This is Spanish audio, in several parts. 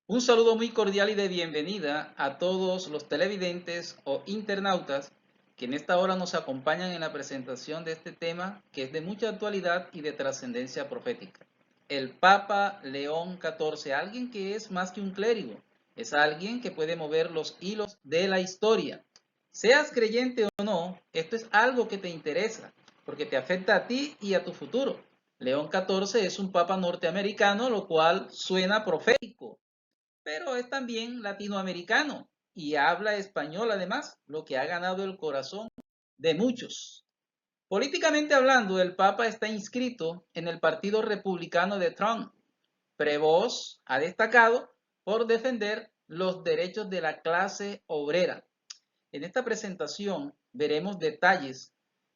Un saludo muy cordial y de bienvenida a todos los televidentes o internautas que en esta hora nos acompañan en la presentación de este tema que es de mucha actualidad y de trascendencia profética. El Papa León XIV, alguien que es más que un clérigo, es alguien que puede mover los hilos de la historia. Seas creyente o no, esto es algo que te interesa, porque te afecta a ti y a tu futuro. León XIV es un papa norteamericano, lo cual suena profético, pero es también latinoamericano y habla español además, lo que ha ganado el corazón de muchos. Políticamente hablando, el Papa está inscrito en el Partido Republicano de Trump. Prevost ha destacado por defender los derechos de la clase obrera. En esta presentación veremos detalles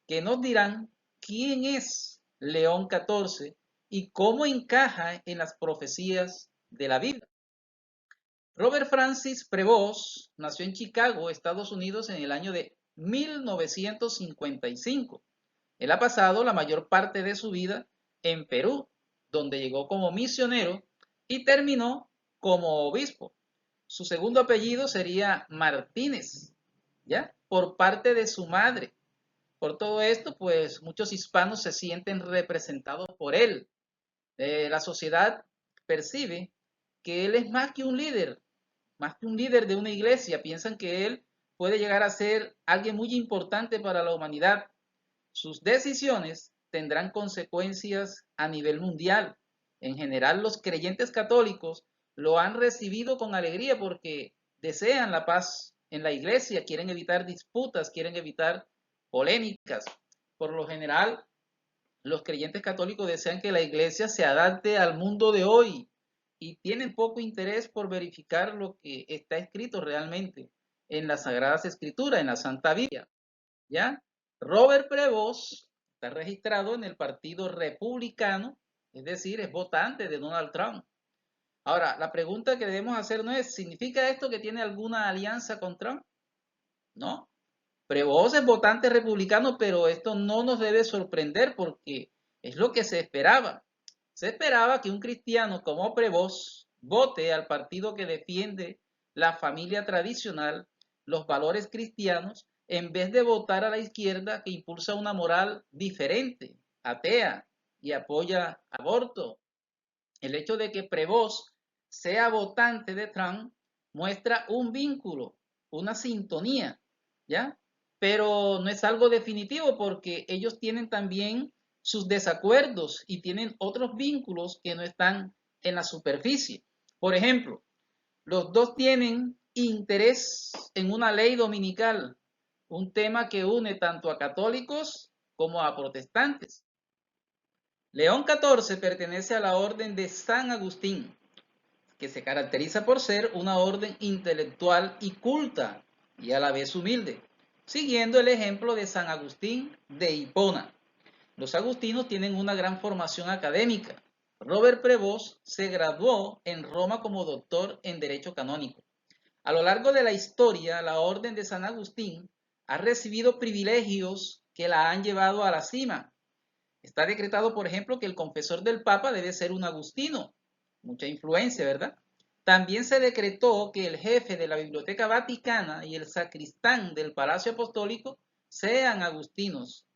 que nos dirán quién es León XIV y cómo encaja en las profecías de la Biblia. Robert Francis Prevost nació en Chicago, Estados Unidos, en el año de 1955. Él ha pasado la mayor parte de su vida en Perú, donde llegó como misionero y terminó como obispo. Su segundo apellido sería Martínez, ¿ya? Por parte de su madre. Por todo esto, pues muchos hispanos se sienten representados por él. La sociedad percibe que él es más que un líder de una iglesia. Piensan que él puede llegar a ser alguien muy importante para la humanidad. Sus decisiones tendrán consecuencias a nivel mundial. En general, los creyentes católicos lo han recibido con alegría porque desean la paz en la iglesia, quieren evitar disputas, quieren evitar polémicas. Por lo general, los creyentes católicos desean que la iglesia se adapte al mundo de hoy y tienen poco interés por verificar lo que está escrito realmente en las Sagradas Escrituras, en la Santa Biblia. ¿Ya? Robert Prevost está registrado en el Partido Republicano, es decir, es votante de Donald Trump. Ahora, la pregunta que debemos hacer no es, ¿significa esto que tiene alguna alianza con Trump? No. Prevost es votante republicano, pero esto no nos debe sorprender porque es lo que se esperaba. Se esperaba que un cristiano como Prevost vote al partido que defiende la familia tradicional, los valores cristianos, en vez de votar a la izquierda que impulsa una moral diferente, atea y apoya aborto. El hecho de que Prevost sea votante de Trump muestra un vínculo, una sintonía, ¿ya? Pero no es algo definitivo porque ellos tienen también sus desacuerdos y tienen otros vínculos que no están en la superficie. Por ejemplo, los dos tienen interés en una ley dominical, un tema que une tanto a católicos como a protestantes. León XIV pertenece a la orden de San Agustín, que se caracteriza por ser una orden intelectual y culta y a la vez humilde, siguiendo el ejemplo de San Agustín de Hipona. Los agustinos tienen una gran formación académica. Robert Prevost se graduó en Roma como doctor en Derecho Canónico. A lo largo de la historia, la orden de San Agustín ha recibido privilegios que la han llevado a la cima. Está decretado, por ejemplo, que el confesor del Papa debe ser un agustino. Mucha influencia, ¿verdad? También se decretó que el jefe de la Biblioteca Vaticana y el sacristán del Palacio Apostólico sean agustinos.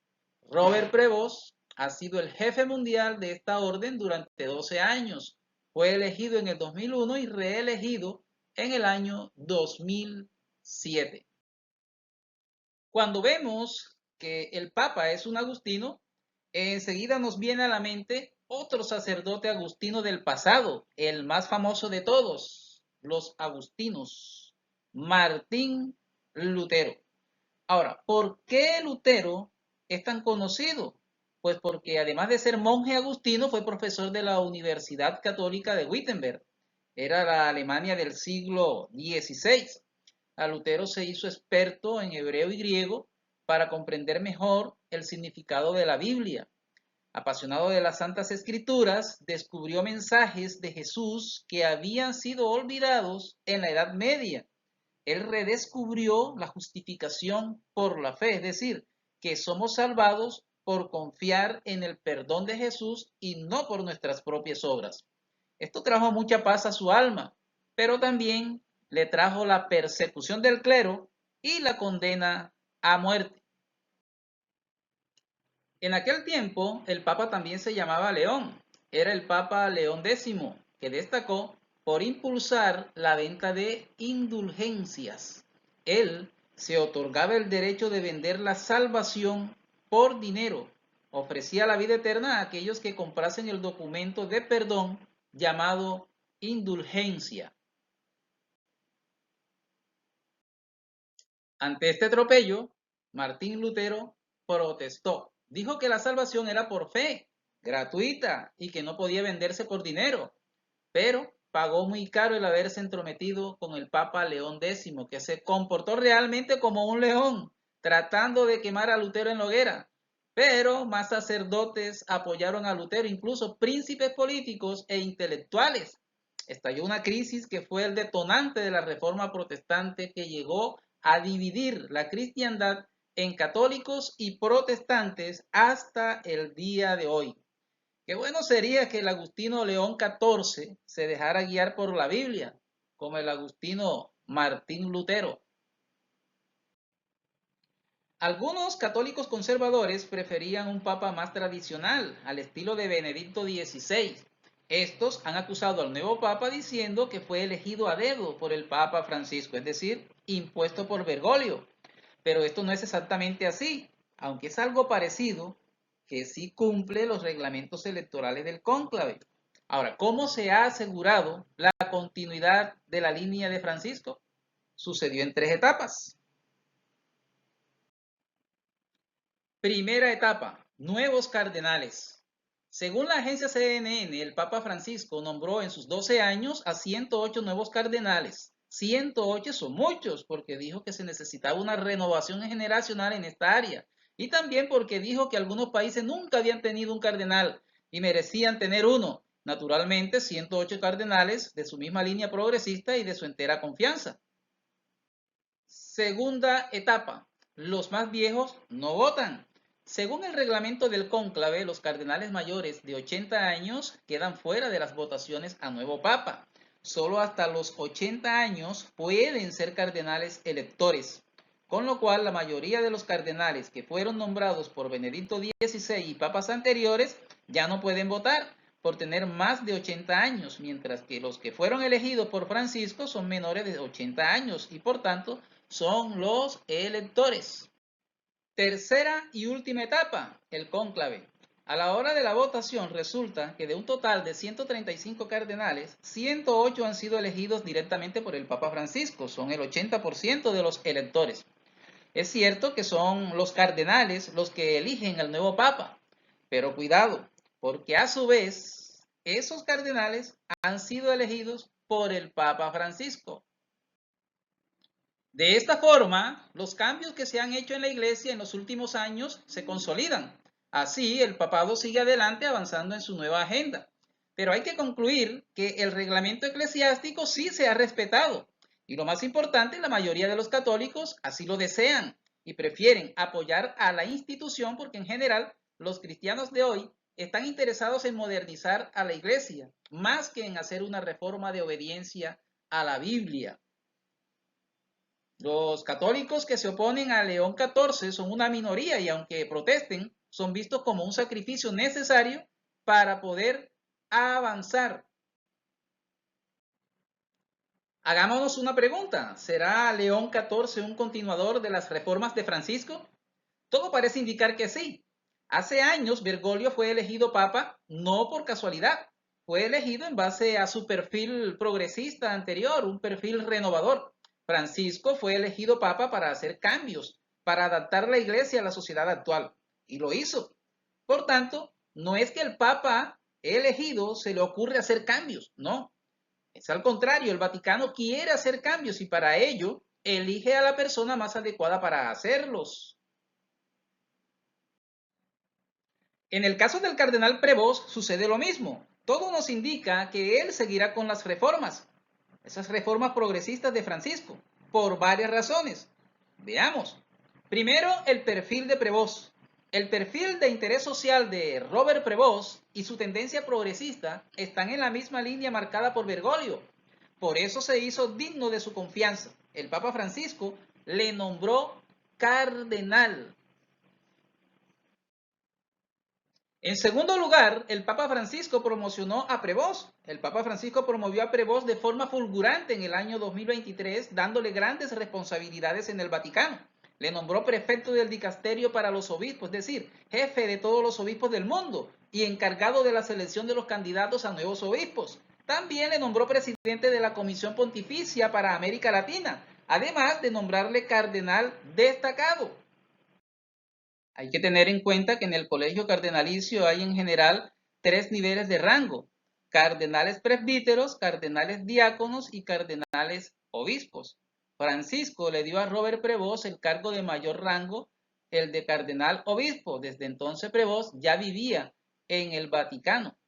Robert Prevost ha sido el jefe mundial de esta orden durante 12 años. Fue elegido en el 2001 y reelegido en el año 2007. Cuando vemos que el Papa es un agustino, enseguida nos viene a la mente otro sacerdote agustino del pasado, el más famoso de todos, los agustinos, Martín Lutero. Ahora, ¿por qué Lutero es tan conocido? Pues porque además de ser monje agustino, fue profesor de la Universidad Católica de Wittenberg. Era la Alemania del siglo XVI. A Lutero se hizo experto en hebreo y griego para comprender mejor el significado de la Biblia. Apasionado de las Santas Escrituras, descubrió mensajes de Jesús que habían sido olvidados en la Edad Media. Él redescubrió la justificación por la fe, es decir, que somos salvados por confiar en el perdón de Jesús y no por nuestras propias obras. Esto trajo mucha paz a su alma. pero también le trajo la persecución del clero y la condena a muerte. En aquel tiempo, el Papa también se llamaba León. Era el Papa León X, que destacó por impulsar la venta de indulgencias. Él se otorgaba el derecho de vender la salvación por dinero. Ofrecía la vida eterna a aquellos que comprasen el documento de perdón llamado indulgencia. Ante este atropello, Martín Lutero protestó. Dijo que la salvación era por fe, gratuita y que no podía venderse por dinero, pero pagó muy caro el haberse entrometido con el Papa León X, que se comportó realmente como un león, tratando de quemar a Lutero en la hoguera. Pero más sacerdotes apoyaron a Lutero, incluso príncipes políticos e intelectuales. Estalló una crisis que fue el detonante de la reforma protestante que llegó a dividir la cristiandad en católicos y protestantes hasta el día de hoy. Qué bueno sería que el Agustino León XIV se dejara guiar por la Biblia, como el Agustino Martín Lutero. Algunos católicos conservadores preferían un papa más tradicional, al estilo de Benedicto XVI. Estos han acusado al nuevo papa diciendo que fue elegido a dedo por el Papa Francisco, es decir, impuesto por Bergoglio. Pero esto no es exactamente así, aunque es algo parecido, que sí cumple los reglamentos electorales del cónclave. Ahora, ¿cómo se ha asegurado la continuidad de la línea de Francisco? Sucedió en 3 etapas. Primera etapa, nuevos cardenales. Según la agencia CNN, el Papa Francisco nombró en sus 12 años a 108 nuevos cardenales. 108 son muchos porque dijo que se necesitaba una renovación generacional en esta área y también porque dijo que algunos países nunca habían tenido un cardenal y merecían tener uno. Naturalmente, 108 cardenales de su misma línea progresista y de su entera confianza. Segunda etapa, los más viejos no votan. Según el reglamento del cónclave, los cardenales mayores de 80 años quedan fuera de las votaciones a nuevo papa. Solo hasta los 80 años pueden ser cardenales electores, con lo cual la mayoría de los cardenales que fueron nombrados por Benedicto XVI y papas anteriores ya no pueden votar por tener más de 80 años, mientras que los que fueron elegidos por Francisco son menores de 80 años y por tanto son los electores. Tercera y última etapa, el cónclave. A la hora de la votación resulta que de un total de 135 cardenales, 108 han sido elegidos directamente por el Papa Francisco, son el 80% de los electores. Es cierto que son los cardenales los que eligen al nuevo Papa, pero cuidado, porque a su vez esos cardenales han sido elegidos por el Papa Francisco. De esta forma, los cambios que se han hecho en la Iglesia en los últimos años se consolidan. Así, el papado sigue adelante avanzando en su nueva agenda. Pero hay que concluir que el reglamento eclesiástico sí se ha respetado. Y lo más importante, la mayoría de los católicos así lo desean y prefieren apoyar a la institución porque en general los cristianos de hoy están interesados en modernizar a la Iglesia más que en hacer una reforma de obediencia a la Biblia. Los católicos que se oponen a León XIV son una minoría y aunque protesten, son vistos como un sacrificio necesario para poder avanzar. Hagámonos una pregunta, ¿será León XIV un continuador de las reformas de Francisco? Todo parece indicar que sí. Hace años Bergoglio fue elegido papa no por casualidad, fue elegido en base a su perfil progresista anterior, un perfil renovador. Francisco fue elegido papa para hacer cambios, para adaptar la iglesia a la sociedad actual, y lo hizo. Por tanto, no es que el papa elegido se le ocurre hacer cambios, no. Es al contrario, el Vaticano quiere hacer cambios y para ello elige a la persona más adecuada para hacerlos. En el caso del cardenal Prevost sucede lo mismo. Todo nos indica que él seguirá con las reformas, esas reformas progresistas de Francisco, por varias razones. Veamos. Primero, el perfil de Prevost. El perfil de interés social de Robert Prevost y su tendencia progresista están en la misma línea marcada por Bergoglio. Por eso se hizo digno de su confianza. El Papa Francisco le nombró cardenal. En segundo lugar, el Papa Francisco promocionó a Prevost. El Papa Francisco promovió a Prevost de forma fulgurante en el año 2023, dándole grandes responsabilidades en el Vaticano. Le nombró prefecto del dicasterio para los obispos, es decir, jefe de todos los obispos del mundo y encargado de la selección de los candidatos a nuevos obispos. También le nombró presidente de la Comisión Pontificia para América Latina, además de nombrarle cardenal destacado. Hay que tener en cuenta que en el colegio cardenalicio hay en general 3 niveles de rango: cardenales presbíteros, cardenales diáconos y cardenales obispos. Francisco le dio a Robert Prevost el cargo de mayor rango, el de cardenal obispo. Desde entonces Prevost ya vivía en el Vaticano.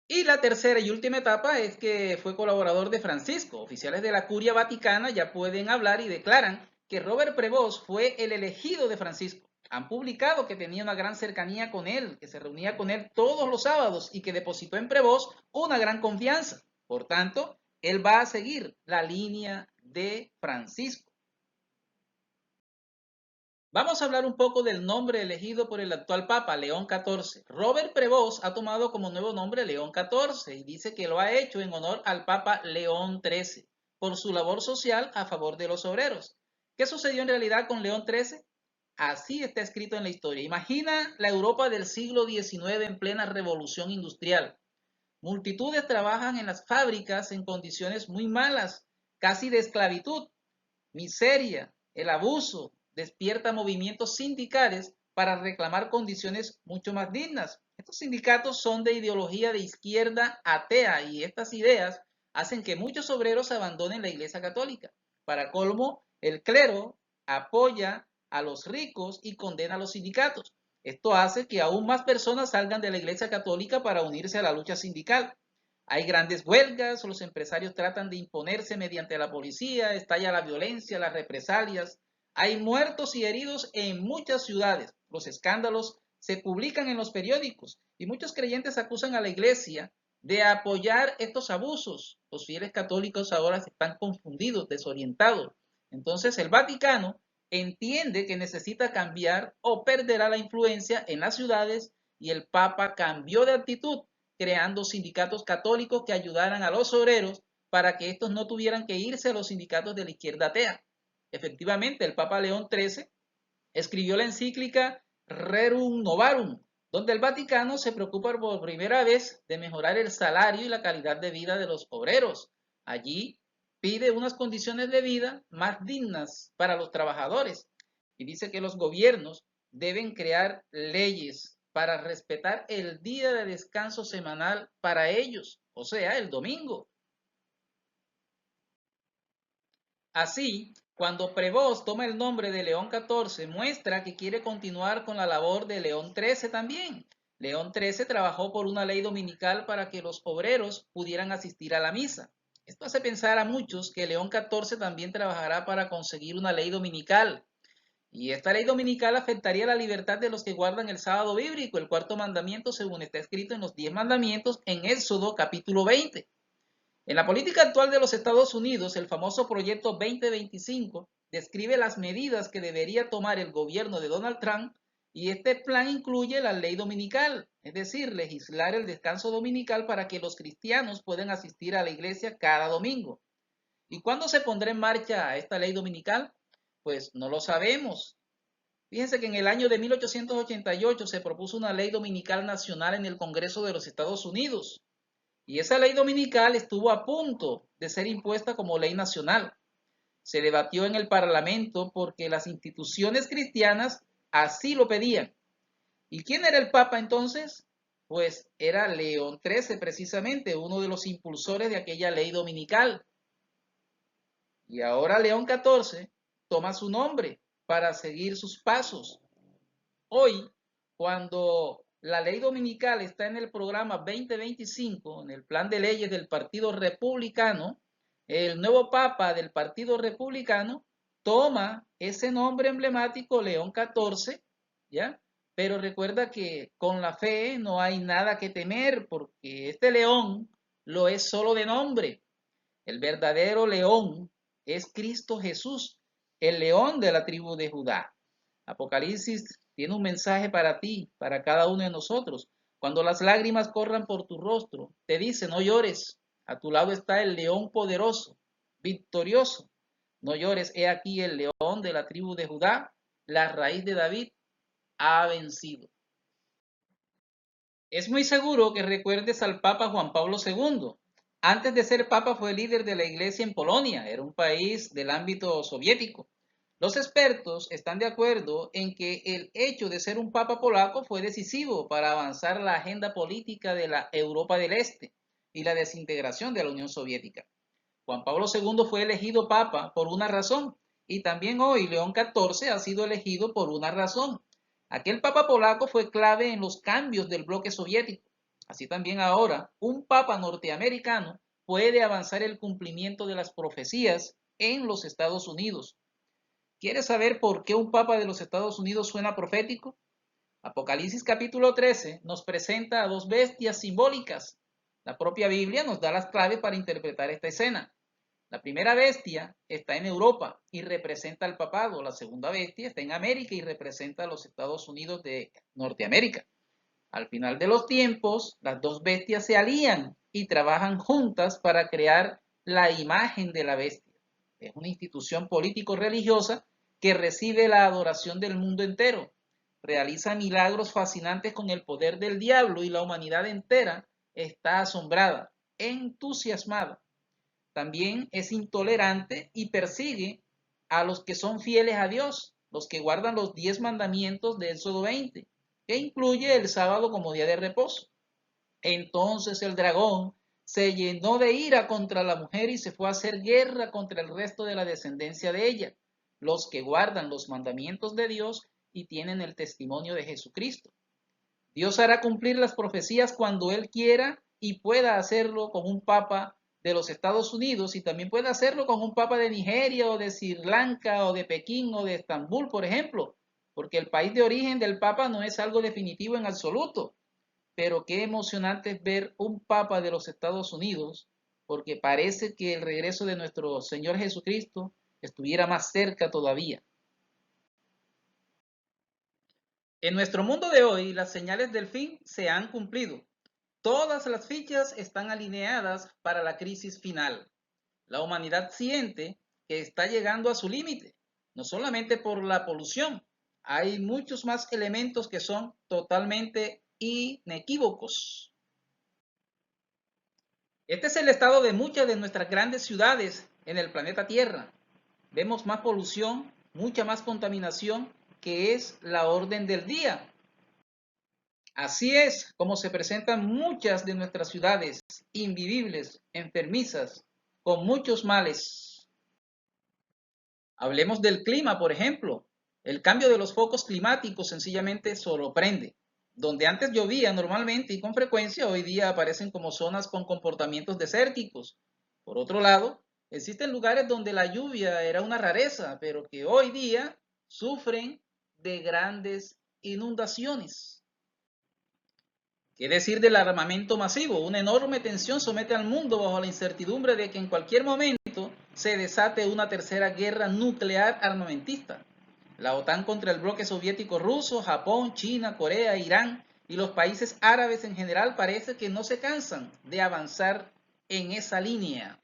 Y la tercera y última etapa es que fue colaborador de Francisco. Oficiales de la Curia Vaticana ya pueden hablar y declaran que Robert Prevost fue el elegido de Francisco. Han publicado que tenía una gran cercanía con él, que se reunía con él todos los sábados y que depositó en Prevost una gran confianza. Por tanto, él va a seguir la línea de Francisco. Vamos a hablar un poco del nombre elegido por el actual Papa, León XIV. Robert Prevost ha tomado como nuevo nombre León XIV y dice que lo ha hecho en honor al Papa León XIII por su labor social a favor de los obreros. ¿Qué sucedió en realidad con León XIII? Así está escrito en la historia. Imagina la Europa del siglo XIX en plena revolución industrial. Multitudes trabajan en las fábricas en condiciones muy malas, casi de esclavitud, miseria, el abuso, despierta movimientos sindicales para reclamar condiciones mucho más dignas. Estos sindicatos son de ideología de izquierda atea y estas ideas hacen que muchos obreros abandonen la Iglesia Católica. Para colmo, el clero apoya a los ricos y condena a los sindicatos. Esto hace que aún más personas salgan de la Iglesia Católica para unirse a la lucha sindical. Hay grandes huelgas, los empresarios tratan de imponerse mediante la policía, estalla la violencia, las represalias. Hay muertos y heridos en muchas ciudades. Los escándalos se publican en los periódicos y muchos creyentes acusan a la iglesia de apoyar estos abusos. Los fieles católicos ahora están confundidos, desorientados. Entonces el Vaticano entiende que necesita cambiar o perderá la influencia en las ciudades y el Papa cambió de actitud, creando sindicatos católicos que ayudaran a los obreros para que estos no tuvieran que irse a los sindicatos de la izquierda atea. Efectivamente, el Papa León XIII escribió la encíclica Rerum Novarum, donde el Vaticano se preocupa por primera vez de mejorar el salario y la calidad de vida de los obreros. Allí pide unas condiciones de vida más dignas para los trabajadores y dice que los gobiernos deben crear leyes para respetar el día de descanso semanal para ellos, o sea, el domingo. Así, cuando Prevost toma el nombre de León XIV, muestra que quiere continuar con la labor de León XIII también. León XIII trabajó por una ley dominical para que los obreros pudieran asistir a la misa. Esto hace pensar a muchos que León XIV también trabajará para conseguir una ley dominical. Y esta ley dominical afectaría la libertad de los que guardan el sábado bíblico, el cuarto mandamiento, según está escrito en los 10 mandamientos en Éxodo capítulo 20. En la política actual de los Estados Unidos, el famoso Proyecto 2025 describe las medidas que debería tomar el gobierno de Donald Trump y este plan incluye la ley dominical, es decir, legislar el descanso dominical para que los cristianos puedan asistir a la iglesia cada domingo. ¿Y cuándo se pondrá en marcha esta ley dominical? Pues no lo sabemos. Fíjense que en el año de 1888 se propuso una ley dominical nacional en el Congreso de los Estados Unidos. Y esa ley dominical estuvo a punto de ser impuesta como ley nacional. Se debatió en el Parlamento porque las instituciones cristianas así lo pedían. ¿Y quién era el Papa entonces? Pues era León XIII precisamente, uno de los impulsores de aquella ley dominical. Y ahora León XIV toma su nombre para seguir sus pasos. Hoy, cuando la ley dominical está en el programa 2025, en el plan de leyes del Partido Republicano, el nuevo Papa del Partido Republicano toma ese nombre emblemático, León XIV, ¿ya? Pero recuerda que con la fe no hay nada que temer, porque este león lo es solo de nombre. El verdadero león es Cristo Jesús, el león de la tribu de Judá. Apocalipsis tiene un mensaje para ti, para cada uno de nosotros. Cuando las lágrimas corran por tu rostro, te dice, no llores, a tu lado está el león poderoso, victorioso. No llores, he aquí el león de la tribu de Judá, la raíz de David, ha vencido. Es muy seguro que recuerdes al Papa Juan Pablo II. Antes de ser Papa fue líder de la Iglesia en Polonia, era un país del ámbito soviético. Los expertos están de acuerdo en que el hecho de ser un Papa polaco fue decisivo para avanzar la agenda política de la Europa del Este y la desintegración de la Unión Soviética. Juan Pablo II fue elegido Papa por una razón y también hoy León XIV ha sido elegido por una razón. Aquel Papa polaco fue clave en los cambios del bloque soviético. Así también ahora, un Papa norteamericano puede avanzar el cumplimiento de las profecías en los Estados Unidos. ¿Quieres saber por qué un Papa de los Estados Unidos suena profético? Apocalipsis capítulo 13 nos presenta a dos bestias simbólicas. La propia Biblia nos da las claves para interpretar esta escena. La primera bestia está en Europa y representa al papado. La segunda bestia está en América y representa a los Estados Unidos de Norteamérica. Al final de los tiempos, las dos bestias se alían y trabajan juntas para crear la imagen de la bestia. Es una institución político-religiosa que recibe la adoración del mundo entero. Realiza milagros fascinantes con el poder del diablo y la humanidad entera está asombrada, entusiasmada. También es intolerante y persigue a los que son fieles a Dios, los que guardan los 10 mandamientos de Éxodo 20, que incluye el sábado como día de reposo. Entonces el dragón se llenó de ira contra la mujer y se fue a hacer guerra contra el resto de la descendencia de ella, los que guardan los mandamientos de Dios y tienen el testimonio de Jesucristo. Dios hará cumplir las profecías cuando Él quiera y pueda hacerlo con un papa de los Estados Unidos y también puede hacerlo con un papa de Nigeria o de Sri Lanka o de Pekín o de Estambul, por ejemplo, porque el país de origen del papa no es algo definitivo en absoluto. Pero qué emocionante es ver un papa de los Estados Unidos, porque parece que el regreso de nuestro Señor Jesucristo estuviera más cerca todavía. En nuestro mundo de hoy, las señales del fin se han cumplido. Todas las fichas están alineadas para la crisis final. La humanidad siente que está llegando a su límite, no solamente por la polución. Hay muchos más elementos que son totalmente inequívocos. Este es el estado de muchas de nuestras grandes ciudades en el planeta Tierra. Vemos más polución, mucha más contaminación, que es la orden del día. Así es como se presentan muchas de nuestras ciudades, invivibles, enfermizas, con muchos males. Hablemos del clima, por ejemplo. El cambio de los focos climáticos sencillamente sorprende. Donde antes llovía normalmente y con frecuencia, hoy día aparecen como zonas con comportamientos desérticos. Por otro lado, existen lugares donde la lluvia era una rareza, pero que hoy día sufren de grandes inundaciones. ¿Qué decir del armamento masivo? Una enorme tensión somete al mundo bajo la incertidumbre de que en cualquier momento se desate una tercera guerra nuclear armamentista. La OTAN contra el bloque soviético ruso, Japón, China, Corea, Irán y los países árabes en general parece que no se cansan de avanzar en esa línea.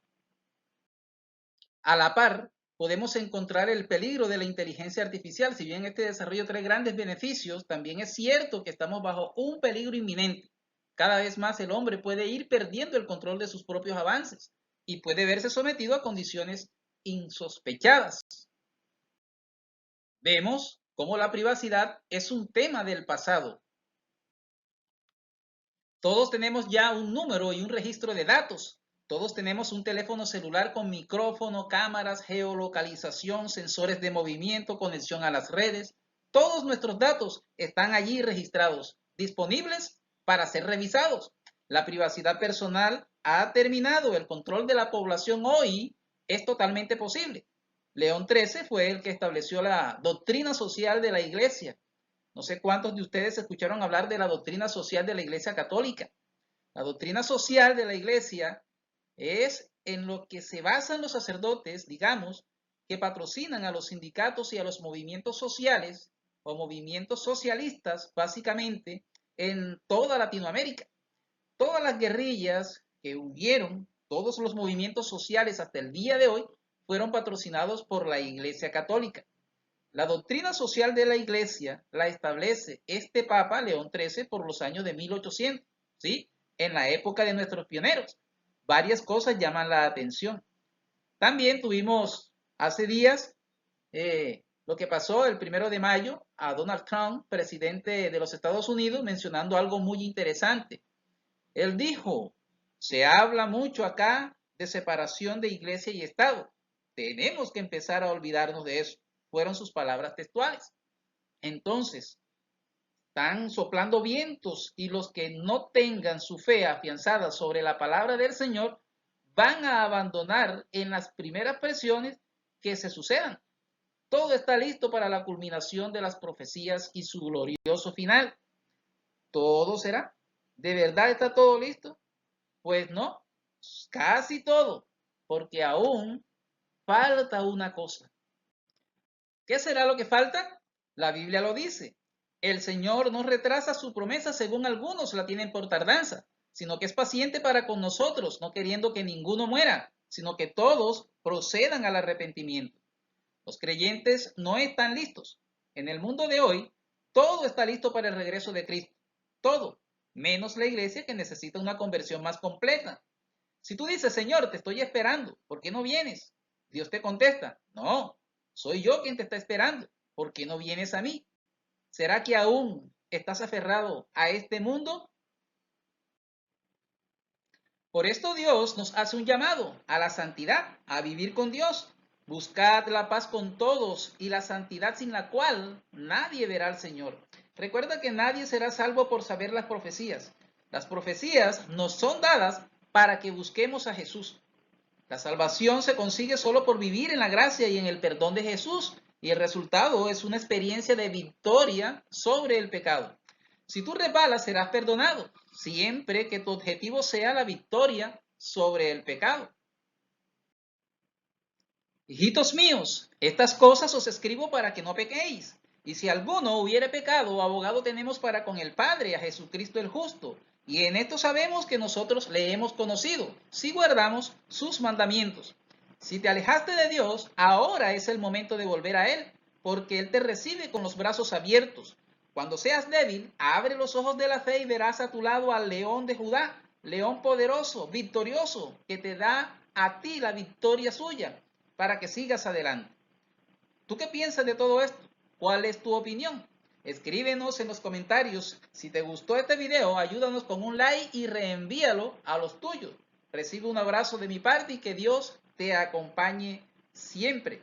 A la par, podemos encontrar el peligro de la inteligencia artificial. Si bien este desarrollo trae grandes beneficios, también es cierto que estamos bajo un peligro inminente. Cada vez más el hombre puede ir perdiendo el control de sus propios avances y puede verse sometido a condiciones insospechadas. Vemos cómo la privacidad es un tema del pasado. Todos tenemos ya un número y un registro de datos. Todos tenemos un teléfono celular con micrófono, cámaras, geolocalización, sensores de movimiento, conexión a las redes. Todos nuestros datos están allí registrados, disponibles para ser revisados. La privacidad personal ha terminado. El control de la población hoy es totalmente posible. León XIII fue el que estableció la doctrina social de la Iglesia. No sé cuántos de ustedes escucharon hablar de la doctrina social de la Iglesia Católica. La doctrina social de la Iglesia es en lo que se basan los sacerdotes, digamos, que patrocinan a los sindicatos y a los movimientos sociales o movimientos socialistas, básicamente, en toda Latinoamérica. Todas las guerrillas que hubieron, todos los movimientos sociales hasta el día de hoy, fueron patrocinados por la Iglesia Católica. La doctrina social de la Iglesia la establece este Papa León XIII por los años de 1800, ¿sí? En la época de nuestros pioneros. Varias cosas llaman la atención. También tuvimos hace días lo que pasó el 1 de mayo a Donald Trump, presidente de los Estados Unidos, mencionando algo muy interesante. Él dijo, se habla mucho acá de separación de iglesia y Estado. Tenemos que empezar a olvidarnos de eso. Fueron sus palabras textuales. Entonces, están soplando vientos y los que no tengan su fe afianzada sobre la palabra del Señor van a abandonar en las primeras presiones que se sucedan. Todo está listo para la culminación de las profecías y su glorioso final. ¿Todo será? ¿De verdad está todo listo? Pues no, casi todo, porque aún falta una cosa. ¿Qué será lo que falta? La Biblia lo dice. El Señor no retrasa su promesa según algunos la tienen por tardanza, sino que es paciente para con nosotros, no queriendo que ninguno muera, sino que todos procedan al arrepentimiento. Los creyentes no están listos. En el mundo de hoy, todo está listo para el regreso de Cristo. Todo, menos la iglesia que necesita una conversión más completa. Si tú dices, Señor, te estoy esperando, ¿por qué no vienes? Dios te contesta, no, soy yo quien te está esperando, ¿por qué no vienes a mí? ¿Será que aún estás aferrado a este mundo? Por esto Dios nos hace un llamado a la santidad, a vivir con Dios. Buscad la paz con todos y la santidad sin la cual nadie verá al Señor. Recuerda que nadie será salvo por saber las profecías. Las profecías nos son dadas para que busquemos a Jesús. La salvación se consigue solo por vivir en la gracia y en el perdón de Jesús, y el resultado es una experiencia de victoria sobre el pecado. Si tú resbalas, serás perdonado, siempre que tu objetivo sea la victoria sobre el pecado. Hijitos míos, estas cosas os escribo para que no pequéis. Y si alguno hubiere pecado, abogado tenemos para con el Padre, a Jesucristo el justo. Y en esto sabemos que nosotros le hemos conocido, si guardamos sus mandamientos. Si te alejaste de Dios, ahora es el momento de volver a Él, porque Él te recibe con los brazos abiertos. Cuando seas débil, abre los ojos de la fe y verás a tu lado al león de Judá, león poderoso, victorioso, que te da a ti la victoria suya, para que sigas adelante. ¿Tú qué piensas de todo esto? ¿Cuál es tu opinión? Escríbenos en los comentarios. Si te gustó este video, ayúdanos con un like y reenvíalo a los tuyos. Recibe un abrazo de mi parte y que Dios te acompañe siempre.